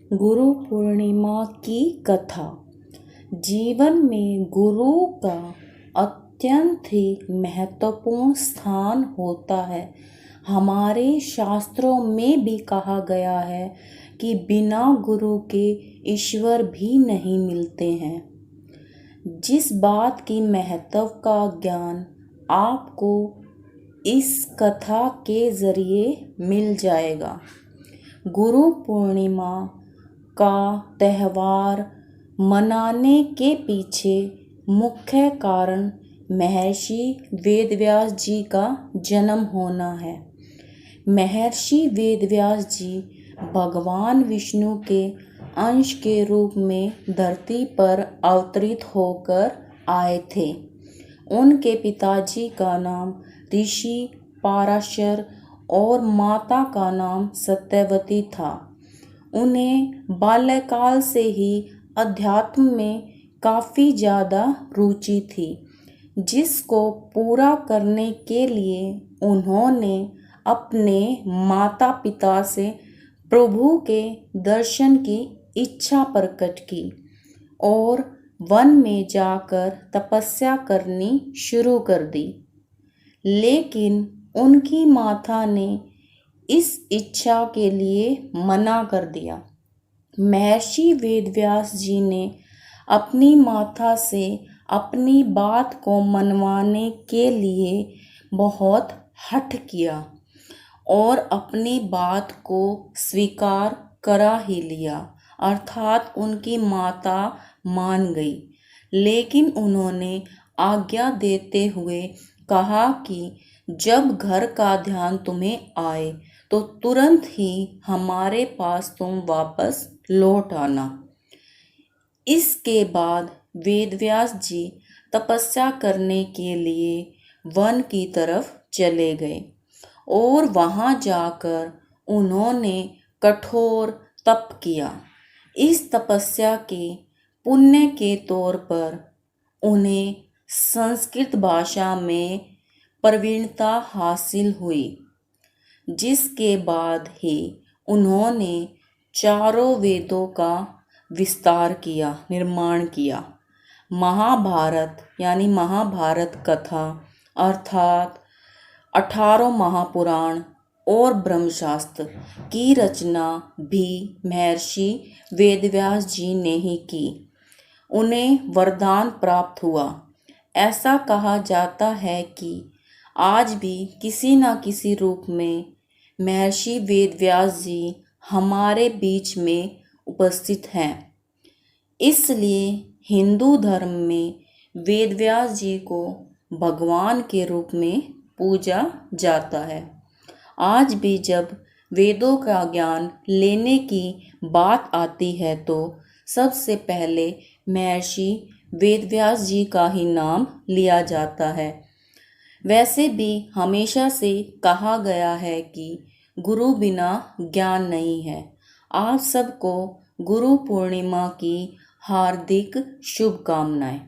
गुरु पूर्णिमा की कथा। जीवन में गुरु का अत्यंत ही महत्वपूर्ण स्थान होता है। हमारे शास्त्रों में भी कहा गया है कि बिना गुरु के ईश्वर भी नहीं मिलते हैं। जिस बात की महत्व का ज्ञान आपको इस कथा के जरिए मिल जाएगा। गुरु पूर्णिमा का त्यौहार मनाने के पीछे मुख्य कारण महर्षि वेदव्यास जी का जन्म होना है। महर्षि वेदव्यास जी भगवान विष्णु के अंश के रूप में धरती पर अवतरित होकर आए थे। उनके पिताजी का नाम ऋषि पराशर और माता का नाम सत्यवती था। उन्हें बाल्यकाल से ही अध्यात्म में काफ़ी ज़्यादा रुचि थी, जिसको पूरा करने के लिए उन्होंने अपने माता पिता से प्रभु के दर्शन की इच्छा प्रकट की और वन में जाकर तपस्या करनी शुरू कर दी। लेकिन उनकी माता ने इस इच्छा के लिए मना कर दिया। महर्षि वेदव्यास जी ने अपनी माता से अपनी बात को मनवाने के लिए बहुत हठ किया और अपनी बात को स्वीकार करा ही लिया, अर्थात उनकी माता मान गई। लेकिन उन्होंने आज्ञा देते हुए कहा कि जब घर का ध्यान तुम्हें आए तो तुरंत ही हमारे पास तुम वापस लौट आना। इसके बाद वेदव्यास जी तपस्या करने के लिए वन की तरफ चले गए और वहां जाकर उन्होंने कठोर तप किया। इस तपस्या के पुण्य के तौर पर उन्हें संस्कृत भाषा में प्रवीणता हासिल हुई, जिसके बाद ही उन्होंने चारों वेदों का विस्तार किया, निर्माण किया। महाभारत यानी महाभारत कथा अर्थात 18 महापुराण और ब्रह्मशास्त्र की रचना भी महर्षि वेदव्यास जी ने ही की। उन्हें वरदान प्राप्त हुआ। ऐसा कहा जाता है कि आज भी किसी न किसी रूप में महर्षि वेदव्यास जी हमारे बीच में उपस्थित हैं। इसलिए हिंदू धर्म में वेदव्यास जी को भगवान के रूप में पूजा जाता है। आज भी जब वेदों का ज्ञान लेने की बात आती है तो सबसे पहले महर्षि वेदव्यास जी का ही नाम लिया जाता है। वैसे भी हमेशा से कहा गया है कि गुरु बिना ज्ञान नहीं है। आप सबको गुरु पूर्णिमा की हार्दिक शुभकामनाएं।